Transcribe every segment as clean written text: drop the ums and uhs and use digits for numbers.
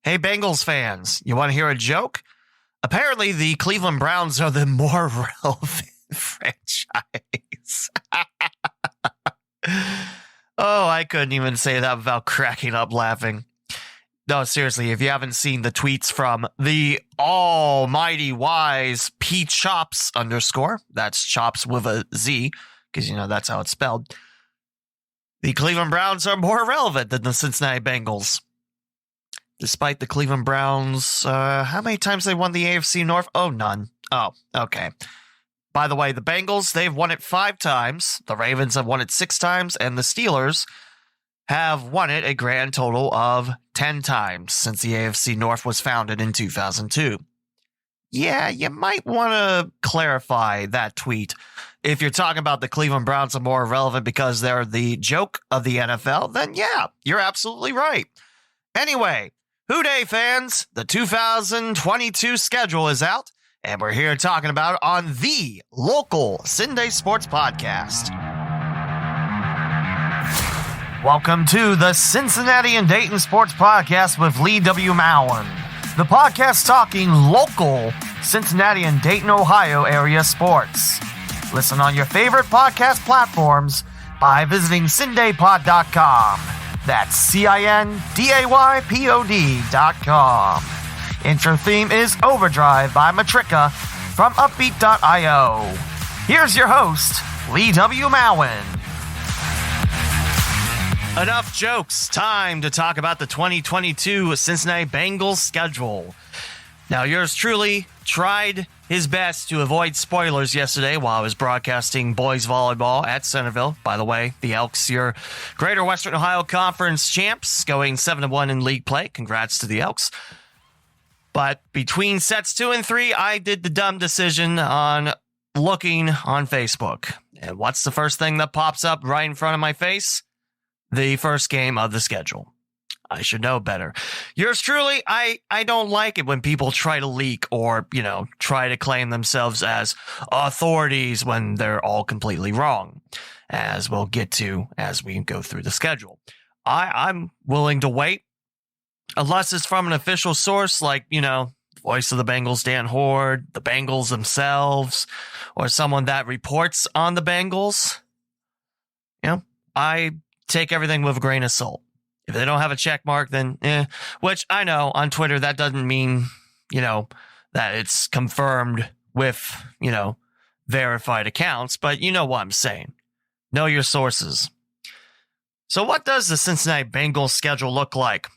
Hey, Bengals fans, you want to hear a joke? Apparently, the Cleveland Browns are the more relevant franchise. Oh, I couldn't even say that without cracking up laughing. No, seriously, if you haven't seen the tweets from the almighty wise P Chops _ that's Chops with a Z, because, that's how it's spelled. The Cleveland Browns are more relevant than the Cincinnati Bengals. Despite the Cleveland Browns, how many times they won the AFC North? Oh, none. Oh, okay. By the way, the Bengals, they've won it 5 times. The Ravens have won it 6 times. And the Steelers have won it a grand total of 10 times since the AFC North was founded in 2002. Yeah, you might want to clarify that tweet. If you're talking about the Cleveland Browns are more relevant because they're the joke of the NFL, then yeah, you're absolutely right. Anyway, Houday fans, the 2022 schedule is out, and we're here talking about it on the local Sunday Sports Podcast. Welcome to the Cincinnati and Dayton Sports Podcast with Lee W. Mowen. The podcast talking local Cincinnati and Dayton, Ohio area sports. Listen on your favorite podcast platforms by visiting cindaypod.com. That's CINDAYPOD.com. Intro theme is Overdrive by Matrika from Uppbeat.io. Here's your host, Lee W. Mowen. Enough jokes. Time to talk about the 2022 Cincinnati Bengals schedule. Now, yours truly tried his best to avoid spoilers yesterday while I was broadcasting boys volleyball at Centerville. By the way, the Elks, your Greater Western Ohio Conference champs, going 7-1 in league play. Congrats to the Elks. But between sets 2 and 3, I did the dumb decision on looking on Facebook. And what's the first thing that pops up right in front of my face? The first game of the schedule. I should know better. Yours truly, I don't like it when people try to leak or, try to claim themselves as authorities when they're all completely wrong, as we'll get to as we go through the schedule. I'm willing to wait, unless it's from an official source like, Voice of the Bengals, Dan Horde, the Bengals themselves, or someone that reports on the Bengals. I take everything with a grain of salt. If they don't have a check mark, then which I know on Twitter, that doesn't mean, that it's confirmed with, verified accounts, but you know what I'm saying. Know your sources. So what does the Cincinnati Bengals schedule look like?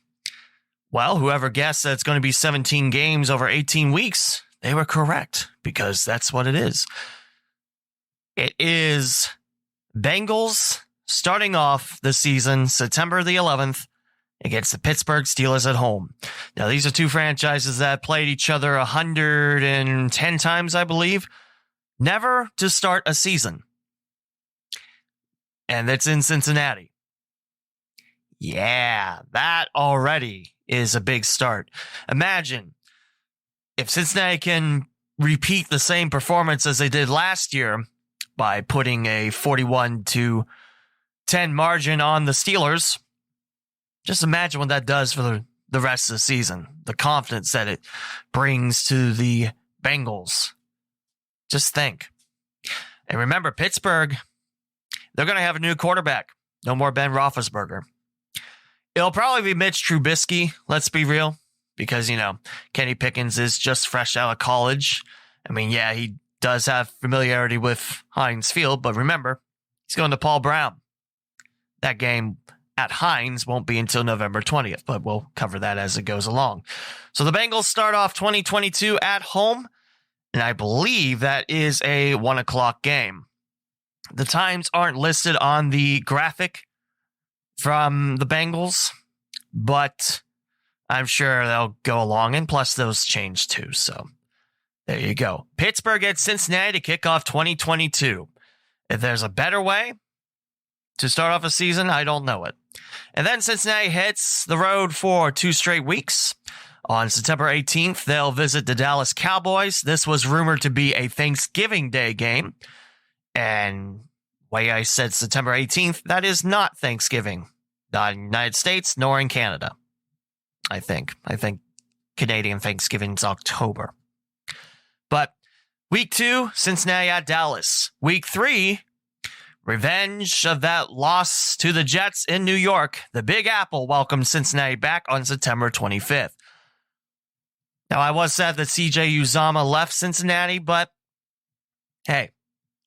Well, whoever guessed that it's going to be 17 games over 18 weeks, they were correct, because that's what it is. It is Bengals starting off the season September the 11th against the Pittsburgh Steelers at home. Now, these are two franchises that played each other 110 times, I believe, never to start a season. And it's in Cincinnati. Yeah, that already is a big start. Imagine if Cincinnati can repeat the same performance as they did last year by putting a 41-10 margin on the Steelers. Just imagine what that does for the rest of the season. The confidence that it brings to the Bengals. Just think. And remember, Pittsburgh, they're going to have a new quarterback. No more Ben Roethlisberger. It'll probably be Mitch Trubisky, let's be real. Because, Kenny Pickens is just fresh out of college. I mean, yeah, he does have familiarity with Heinz Field, but remember, he's going to Paul Brown. That game at Heinz won't be until November 20th, but we'll cover that as it goes along. So the Bengals start off 2022 at home, and I believe that is a 1 o'clock game. The times aren't listed on the graphic from the Bengals, but I'm sure they'll go along, and plus those change too, so there you go. Pittsburgh at Cincinnati to kick off 2022. If there's a better way to start off a season, I don't know it. And then Cincinnati hits the road for 2 straight weeks. On September 18th, they'll visit the Dallas Cowboys. This was rumored to be a Thanksgiving Day game. And way I said September 18th, that is not Thanksgiving. Not in the United States, nor in Canada. I think Canadian Thanksgiving's October. But week 2, Cincinnati at Dallas. Week 3, revenge of that loss to the Jets in New York. The Big Apple welcomed Cincinnati back on September 25th. Now, I was sad that CJ Uzomah left Cincinnati, but hey,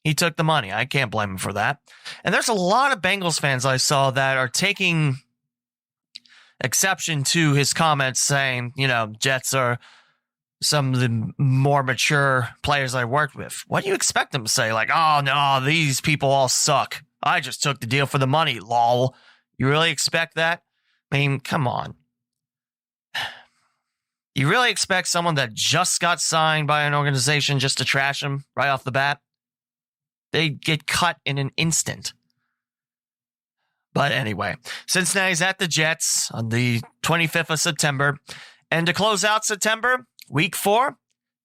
he took the money. I can't blame him for that. And there's a lot of Bengals fans I saw that are taking exception to his comments saying, Jets are some of the more mature players I worked with. What do you expect them to say? Like, oh, no, these people all suck. I just took the deal for the money, lol. You really expect that? I mean, come on. You really expect someone that just got signed by an organization just to trash him right off the bat? They get cut in an instant. But anyway, Cincinnati's at the Jets on the 25th of September. And to close out September, week 4,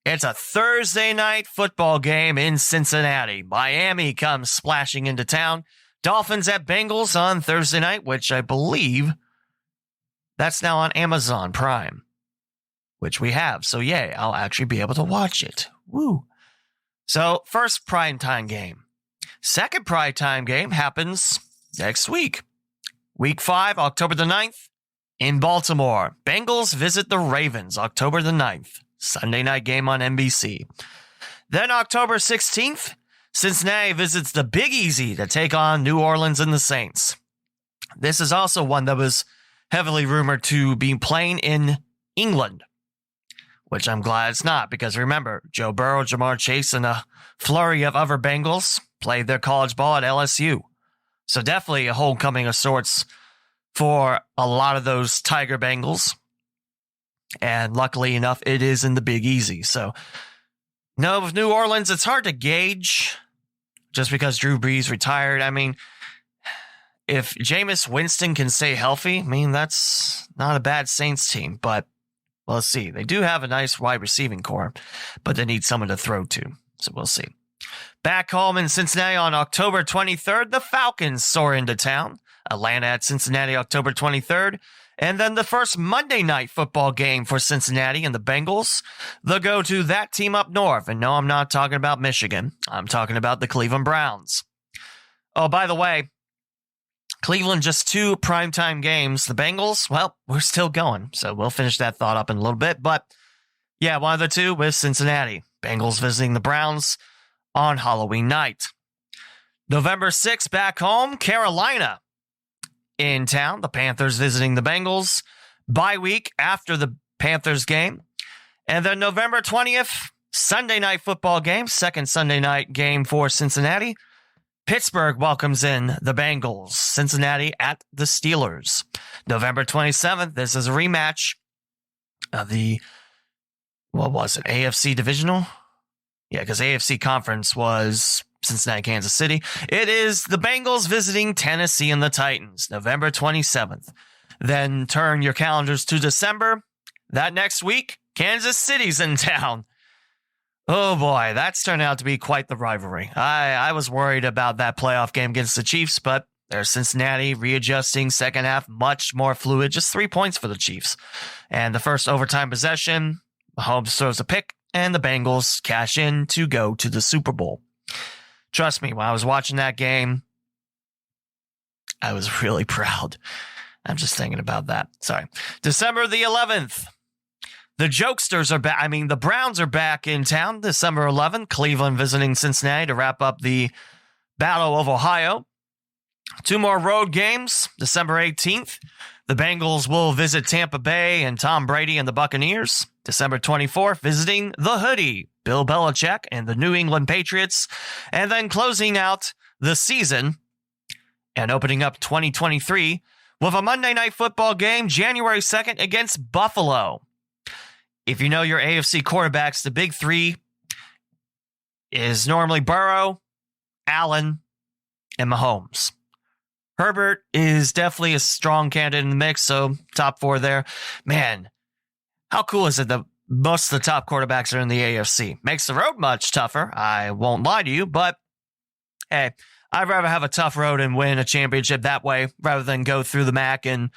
it's a Thursday night football game in Cincinnati. Miami comes splashing into town. Dolphins at Bengals on Thursday night, which I believe that's now on Amazon Prime, which we have. So yay, I'll actually be able to watch it. Woo. So first primetime game. Second primetime game happens next week. Week 5, October the 9th, in Baltimore. Bengals visit the Ravens, October the 9th. Sunday night game on NBC. Then October 16th, Cincinnati visits the Big Easy to take on New Orleans and the Saints. This is also one that was heavily rumored to be playing in England, which I'm glad it's not, because remember, Joe Burrow, Jamar Chase, and a flurry of other Bengals played their college ball at LSU. So definitely a homecoming of sorts for a lot of those Tiger Bengals. And luckily enough, it is in the Big Easy. So, no, with New Orleans, it's hard to gauge just because Drew Brees retired. I mean, if Jameis Winston can stay healthy, I mean, that's not a bad Saints team. But we'll see. They do have a nice wide receiving core, but they need someone to throw to. So we'll see. Back home in Cincinnati on October 23rd, the Falcons soar into town. Atlanta at Cincinnati, October 23rd. And then the first Monday night football game for Cincinnati and the Bengals. They'll go to that team up north. And no, I'm not talking about Michigan. I'm talking about the Cleveland Browns. Oh, by the way, Cleveland just 2 primetime games. The Bengals, well, we're still going. So we'll finish that thought up in a little bit. But yeah, one of the 2 with Cincinnati. Bengals visiting the Browns on Halloween night. November 6th, back home, Carolina in town. The Panthers visiting the Bengals. Bye week after the Panthers game. And then November 20th, Sunday night football game. Second Sunday night game for Cincinnati. Pittsburgh welcomes in the Bengals. Cincinnati at the Steelers. November 27th, this is a rematch of the, what was it, AFC Divisional? Yeah, because AFC Conference was Cincinnati, Kansas City. It is the Bengals visiting Tennessee and the Titans, November 27th. Then turn your calendars to December. That next week, Kansas City's in town. Oh boy, that's turned out to be quite the rivalry. I was worried about that playoff game against the Chiefs, but there's Cincinnati readjusting, second half much more fluid, just 3 points for the Chiefs. And the first overtime possession, Mahomes throws a pick, and the Bengals cash in to go to the Super Bowl. Trust me, when I was watching that game, I was really proud. I'm just thinking about that. Sorry. December the 11th. The Jokesters are back. I mean, the Browns are back in town. December 11th. Cleveland visiting Cincinnati to wrap up the Battle of Ohio. 2 more road games. December 18th. The Bengals will visit Tampa Bay and Tom Brady and the Buccaneers. December 24th, visiting the Hoodie, Bill Belichick and the New England Patriots. And then closing out the season and opening up 2023 with a Monday Night Football game, January 2nd against Buffalo. If you know your AFC quarterbacks, the big 3 is normally Burrow, Allen, and Mahomes. Herbert is definitely a strong candidate in the mix, so top 4 there. Man, how cool is it that most of the top quarterbacks are in the AFC? Makes the road much tougher, I won't lie to you, but hey, I'd rather have a tough road and win a championship that way rather than go through the MAC and,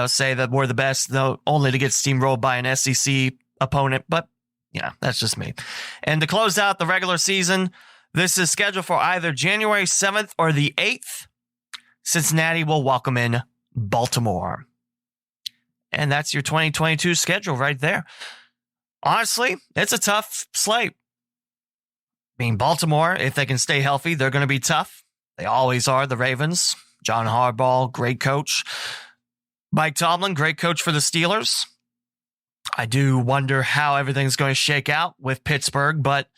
say that we're the best, though, only to get steamrolled by an SEC opponent. But, that's just me. And to close out the regular season, this is scheduled for either January 7th or the 8th. Cincinnati will welcome in Baltimore. And that's your 2022 schedule right there. Honestly, it's a tough slate. Baltimore, if they can stay healthy, they're going to be tough. They always are, the Ravens. John Harbaugh, great coach. Mike Tomlin, great coach for the Steelers. I do wonder how everything's going to shake out with Pittsburgh, but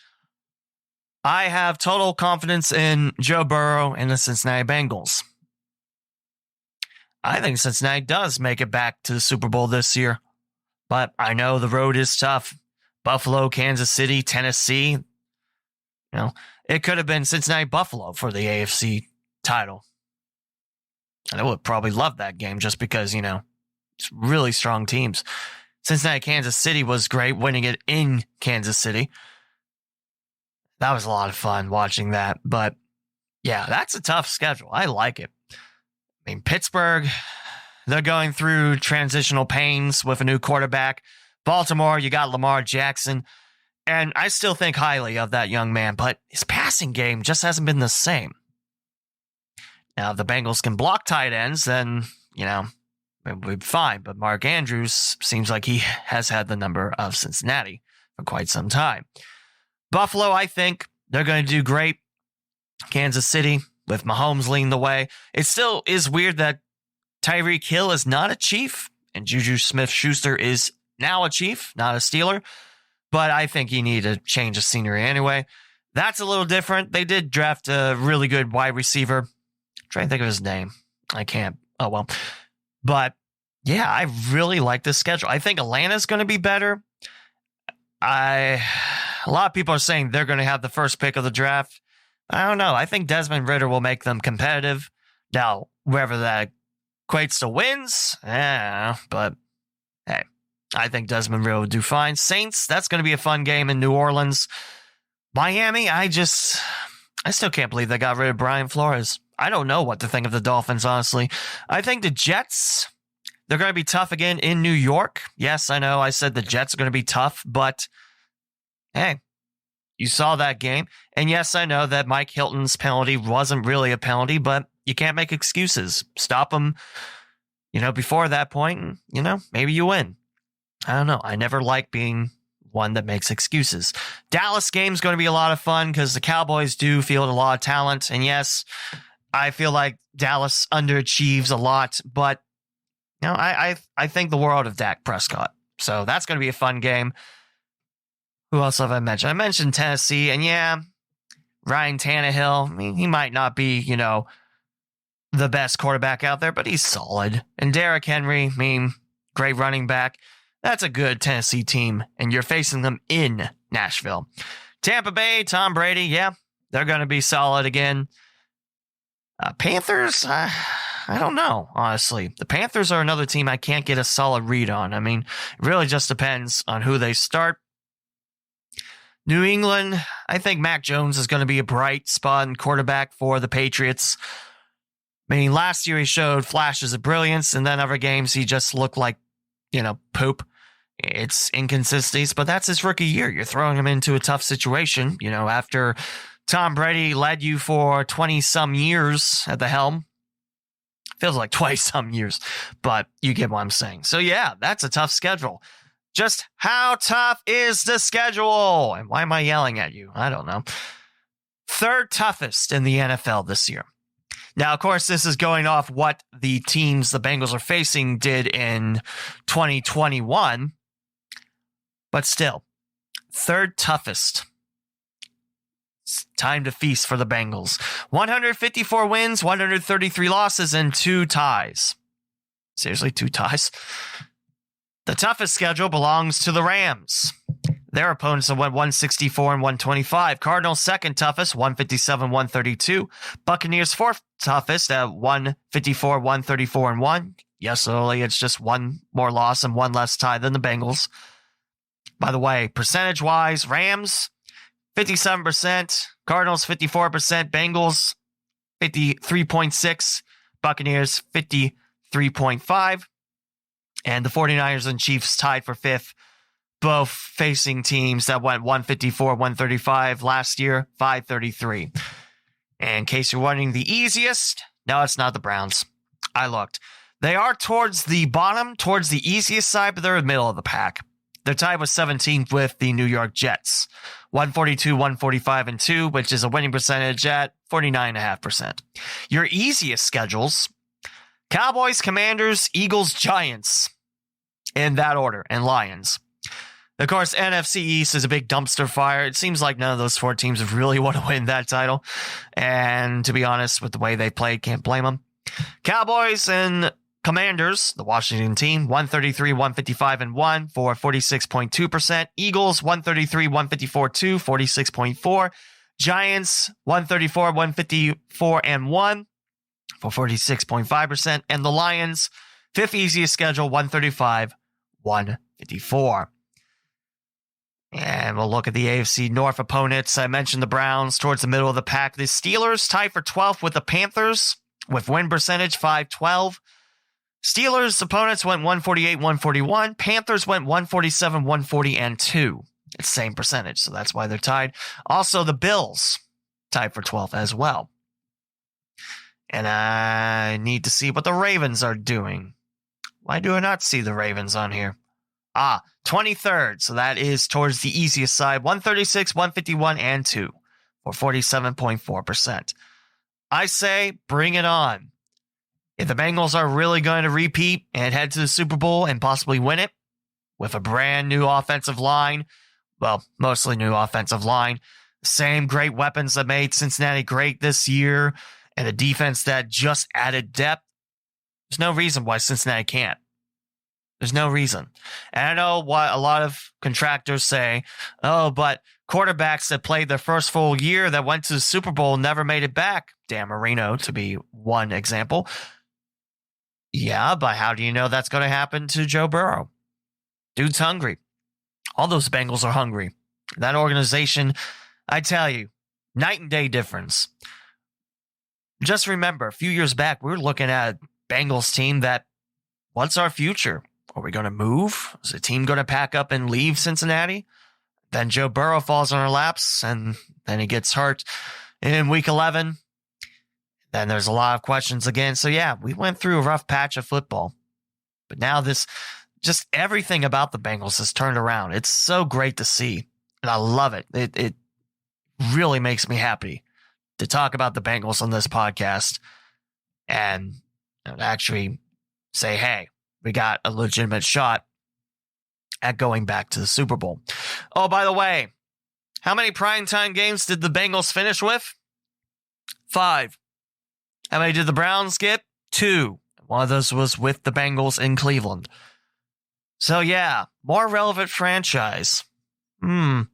I have total confidence in Joe Burrow and the Cincinnati Bengals. I think Cincinnati does make it back to the Super Bowl this year, but I know the road is tough. Buffalo, Kansas City, Tennessee. It could have been Cincinnati-Buffalo for the AFC title. And I would probably love that game just because, it's really strong teams. Cincinnati-Kansas City was great, winning it in Kansas City. That was a lot of fun watching that. But, yeah, that's a tough schedule. I like it. Pittsburgh, they're going through transitional pains with a new quarterback. Baltimore, you got Lamar Jackson. And I still think highly of that young man, but his passing game just hasn't been the same. Now, if the Bengals can block tight ends, then, we'll be fine. But Mark Andrews seems like he has had the number of Cincinnati for quite some time. Buffalo, I think they're going to do great. Kansas City, with Mahomes leading the way. It still is weird that Tyreek Hill is not a Chief, and Juju Smith-Schuster is now a Chief, not a Steeler. But I think you need a change of scenery anyway. That's a little different. They did draft a really good wide receiver. I'm trying to think of his name. I can't. Oh, well. But, yeah, I really like this schedule. I think Atlanta's going to be better. A lot of people are saying they're going to have the first pick of the draft. I don't know. I think Desmond Ridder will make them competitive. Now, whether that equates to wins, but hey. I think Desmond Ridder will do fine. Saints, that's going to be a fun game in New Orleans. Miami, I still can't believe they got rid of Brian Flores. I don't know what to think of the Dolphins, honestly. I think the Jets, they're going to be tough again in New York. Yes, I know I said the Jets are going to be tough, but hey, you saw that game. And yes, I know that Mike Hilton's penalty wasn't really a penalty, but you can't make excuses. Stop them, before that point, and, maybe you win. I don't know. I never like being one that makes excuses. Dallas game's going to be a lot of fun because the Cowboys do field a lot of talent. And yes, I feel like Dallas underachieves a lot, but I think the world of Dak Prescott. So that's going to be a fun game. Who else have I mentioned? I mentioned Tennessee, and yeah, Ryan Tannehill. He might not be, the best quarterback out there, but he's solid. And Derrick Henry, great running back. That's a good Tennessee team, and you're facing them in Nashville. Tampa Bay, Tom Brady, yeah, they're going to be solid again. Panthers, I don't know, honestly. The Panthers are another team I can't get a solid read on. It really just depends on who they start. New England, I think Mac Jones is going to be a bright spot in quarterback for the Patriots. Last year he showed flashes of brilliance, and then other games he just looked like, poop. It's inconsistencies, but that's his rookie year. You're throwing him into a tough situation, after Tom Brady led you for 20-some years at the helm. Feels like 20-some years, but you get what I'm saying. So, yeah, that's a tough schedule. Just how tough is the schedule? And why am I yelling at you? I don't know. Third toughest in the NFL this year. Now, of course, this is going off what the teams the Bengals are facing did in 2021. But still, third toughest. It's time to feast for the Bengals. 154 wins, 133 losses, and 2 ties. Seriously, 2 ties? The toughest schedule belongs to the Rams. Their opponents went 164 and 125. Cardinals second toughest, 157, 132. Buccaneers fourth toughest at 154, 134, and 1. Yes, only it's just one more loss and one less tie than the Bengals. By the way, percentage-wise, Rams, 57%. Cardinals, 54%. Bengals, 53.6%. Buccaneers, 53.5%. And the 49ers and Chiefs tied for fifth, both facing teams that went 154, 135 last year, 533. And in case you're wondering, the easiest, no, it's not the Browns. I looked. They are towards the bottom, towards the easiest side, but they're in the middle of the pack. They're tied with 17th with the New York Jets. 142, 145, and 2, which is a winning percentage at 49.5%. Your easiest schedules, Cowboys, Commanders, Eagles, Giants, in that order, and Lions. Of course, NFC East is a big dumpster fire. It seems like none of those four teams really want to win that title. And to be honest, with the way they played, can't blame them. Cowboys and Commanders, the Washington team, 133, 155, and 1 for 46.2%. Eagles, 133, 154, 2, 46.4. Giants, 134, 154, and 1 for 46.5%. And the Lions, fifth easiest schedule, 135, 154. And we'll look at the AFC North opponents. I mentioned the Browns towards the middle of the pack. The Steelers tied for 12th with the Panthers with win percentage 512. Steelers opponents went 148, 141. Panthers went 147, 140, and 2. It's same percentage, so that's why they're tied. Also, the Bills tied for 12th as well. And I need to see what the Ravens are doing. Why do I not see the Ravens on here? 23rd. So that is towards the easiest side. 136, 151, and 2 for 47.4%. I say bring it on. If the Bengals are really going to repeat and head to the Super Bowl and possibly win it with a brand new offensive line, well, mostly new offensive line, same great weapons that made Cincinnati great this year, and a defense that just added depth, there's no reason why Cincinnati can't. There's no reason. And I know what a lot of contractors say, oh, but quarterbacks that played their first full year that went to the Super Bowl never made it back. Dan Marino, to be one example. Yeah, but how do you know that's going to happen to Joe Burrow? Dude's hungry. All those Bengals are hungry. That organization, I tell you, night and day difference. Just remember, a few years back, we were looking at a Bengals team that, what's our future? Are we going to move? Is the team going to pack up and leave Cincinnati? Then Joe Burrow falls on our laps, and then he gets hurt in week 11. Then there's a lot of questions again. So, yeah, we went through a rough patch of football. But now just everything about the Bengals has turned around. It's so great to see, and I love it. It really makes me happy to talk about the Bengals on this podcast and actually say, hey, we got a legitimate shot at going back to the Super Bowl. Oh, by the way, how many primetime games did the Bengals finish with? 5. How many did the Browns get? 2. One of those was with the Bengals in Cleveland. So, yeah, more relevant franchise. And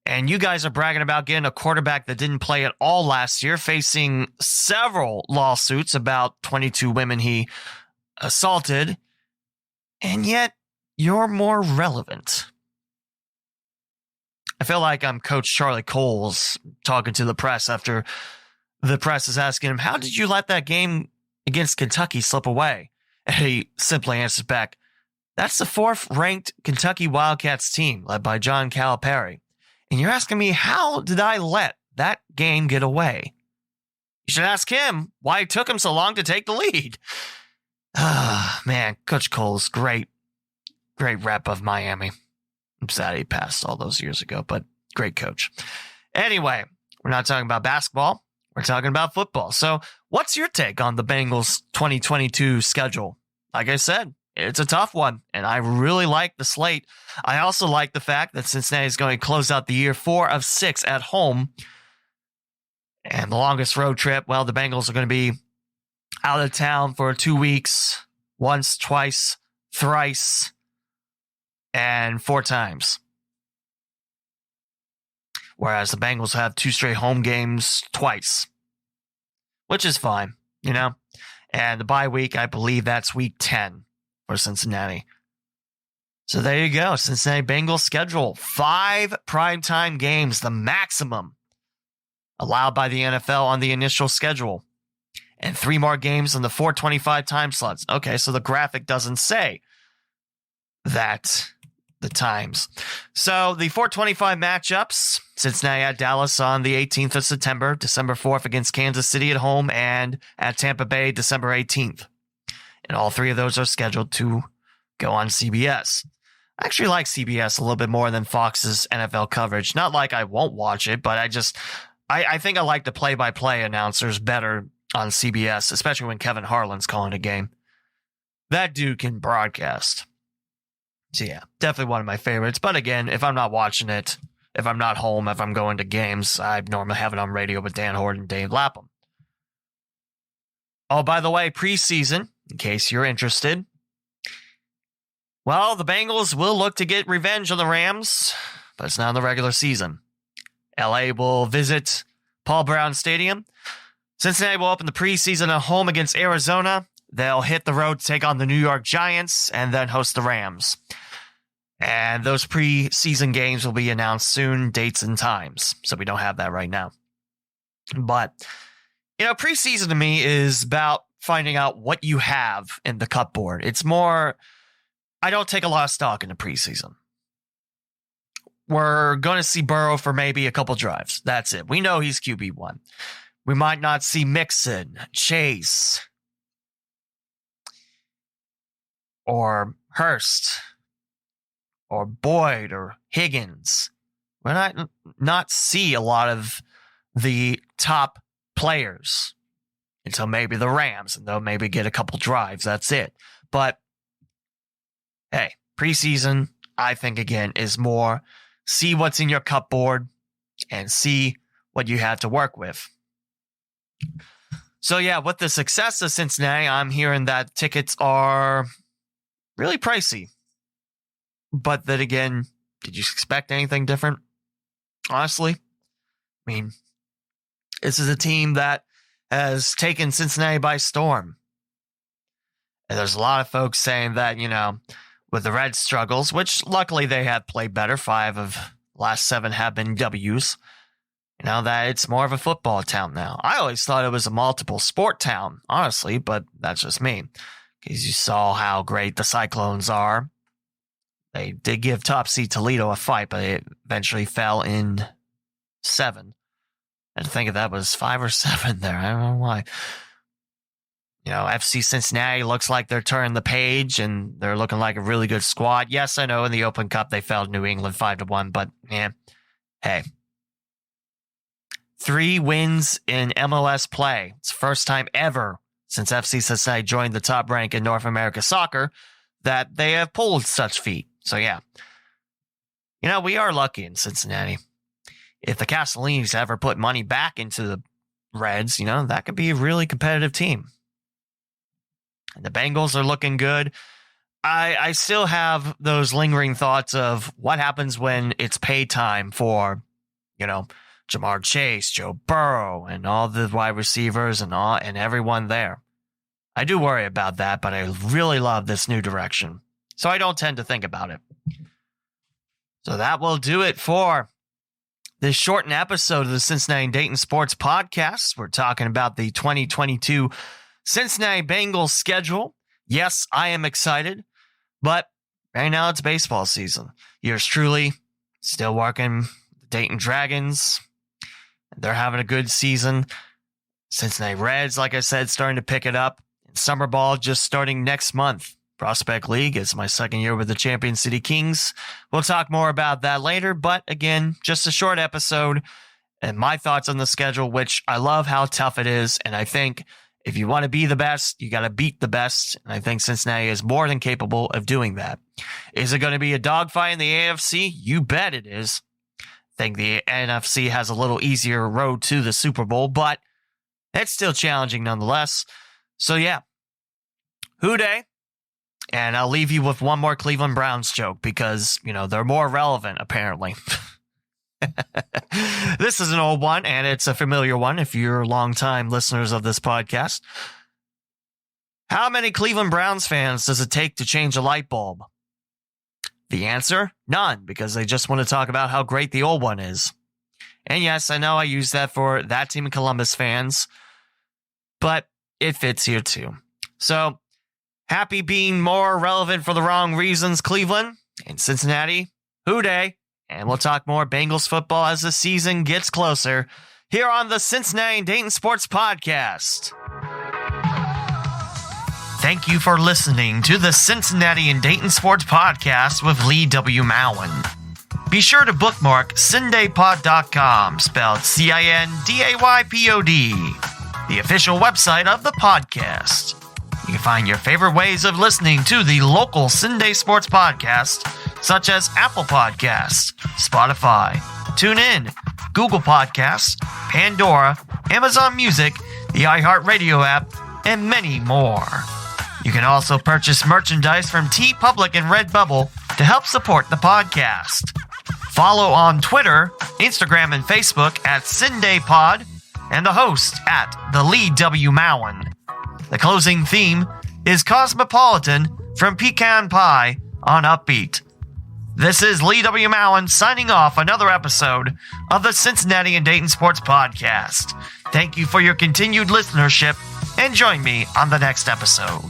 you guys are bragging about getting a quarterback that didn't play at all last year, facing several lawsuits about 22 women he assaulted. And yet, you're more relevant. I feel like I'm Coach Charlie Coles talking to the press after the press is asking him, how did you let that game against Kentucky slip away? And he simply answers back, that's the 4th-ranked Kentucky Wildcats team led by John Calipari. And you're asking me, how did I let that game get away? You should ask him why it took him so long to take the lead. Man, Coach Cole's great rep of Miami. I'm sad he passed all those years ago, but great coach. Anyway, we're not talking about basketball. We're talking about football. So what's your take on the Bengals 2022 schedule? Like I said, it's a tough one, and I really like the slate. I also like the fact that Cincinnati is going to close out the year 4 of 6 at home. And the longest road trip, well, the Bengals are going to be out of town for 2 weeks, once, twice, thrice, and 4 times. Whereas the Bengals have 2 straight home games twice, which is fine, you know. And the bye week, I believe that's week 10 for Cincinnati. So there you go. Cincinnati Bengals schedule 5 primetime games, the maximum allowed by the NFL on the initial schedule. And 3 more games in the 4:25 time slots. Okay, so the graphic doesn't say that the times. So the 425 matchups, Cincinnati at Dallas on the 18th of September, December 4th against Kansas City at home, and at Tampa Bay, December 18th. And all three of those are scheduled to go on CBS. I actually like CBS a little bit more than Fox's NFL coverage. Not like I won't watch it, but I think I like the play-by-play announcers better on CBS, especially when Kevin Harlan's calling a game. That dude can broadcast. So yeah, definitely one of my favorites. But again, if I'm not watching it, if I'm not home, if I'm going to games, I normally have it on radio with Dan Horde and Dave Lapham. Oh, by the way, preseason, in case you're interested. Well, the Bengals will look to get revenge on the Rams, but it's not in the regular season. LA will visit Paul Brown Stadium. Cincinnati will open the preseason at home against Arizona. They'll hit the road to take on the New York Giants and then host the Rams. And those preseason games will be announced soon, dates and times. So we don't have that right now. But, preseason to me is about finding out what you have in the cupboard. It's more, I don't take a lot of stock in the preseason. We're going to see Burrow for maybe a couple drives. That's it. We know he's QB1. We might not see Mixon, Chase, or Hurst, or Boyd, or Higgins. We might not see a lot of the top players until maybe the Rams, and they'll maybe get a couple drives. That's it. But, hey, preseason, I think, again, is more see what's in your cupboard and see what you have to work with. So, yeah, with the success of Cincinnati, I'm hearing that tickets are really pricey. But then again, did you expect anything different? Honestly, I mean, this is a team that has taken Cincinnati by storm. And there's a lot of folks saying that, with the Reds' struggles, which luckily they have played better, 5 of the last 7 have been W's, that it's more of a football town now. I always thought it was a multiple sport town, honestly, but that's just me. Because you saw how great the Cyclones are. They did give top seed Toledo a fight, but it eventually fell in 7. I think that was 5 or 7 there. I don't know why. FC Cincinnati looks like they're turning the page, and they're looking like a really good squad. Yes, I know in the Open Cup they fell to New England 5-1, but hey. 3 wins in MLS play. It's the first time ever since FC Cincinnati joined the top rank in North America soccer that they have pulled such feat. So, yeah. We are lucky in Cincinnati. If the Castellinis ever put money back into the Reds, that could be a really competitive team. And the Bengals are looking good. I still have those lingering thoughts of what happens when it's pay time for, Jamar Chase, Joe Burrow, and all the wide receivers and everyone there. I do worry about that, but I really love this new direction. So I don't tend to think about it. So that will do it for this shortened episode of the Cincinnati and Dayton Sports Podcast. We're talking about the 2022 Cincinnati Bengals schedule. Yes, I am excited, but right now it's baseball season. Yours truly still working the Dayton Dragons. They're having a good season. Cincinnati Reds, like I said, starting to pick it up. And summer ball just starting next month. Prospect League is my second year with the Champion City Kings. We'll talk more about that later, but again, just a short episode and my thoughts on the schedule, which I love how tough it is. And I think if you want to be the best, you got to beat the best. And I think Cincinnati is more than capable of doing that. Is it going to be a dogfight in the AFC? You bet it is. I think the NFC has a little easier road to the Super Bowl, but it's still challenging nonetheless. So yeah, Houday. And I'll leave you with one more Cleveland Browns joke because, they're more relevant, apparently. This is an old one, and it's a familiar one if you're longtime listeners of this podcast. How many Cleveland Browns fans does it take to change a light bulb? The answer? None, because they just want to talk about how great the old one is. And yes, I know I use that for that team of Columbus fans, but it fits here too. So, Happy being more relevant for the wrong reasons, Cleveland and Cincinnati. Hooday. And we'll talk more Bengals football as the season gets closer here on the Cincinnati and Dayton Sports Podcast. Thank you for listening to the Cincinnati and Dayton Sports Podcast with Lee W. Mowen. Be sure to bookmark CindayPod.com, spelled CINDAYPOD, the official website of the podcast. You can find your favorite ways of listening to the local Cinday Sports Podcast, such as Apple Podcasts, Spotify, TuneIn, Google Podcasts, Pandora, Amazon Music, the iHeartRadio app, and many more. You can also purchase merchandise from TeePublic and Redbubble to help support the podcast. Follow on Twitter, Instagram, and Facebook at CindayPod, and the host at the Lee W. Mowen. The closing theme is Cosmopolitan from Pecan Pie on Uppbeat. This is Lee W. Mowen signing off another episode of the Cincinnati and Dayton Sports Podcast. Thank you for your continued listenership, and join me on the next episode.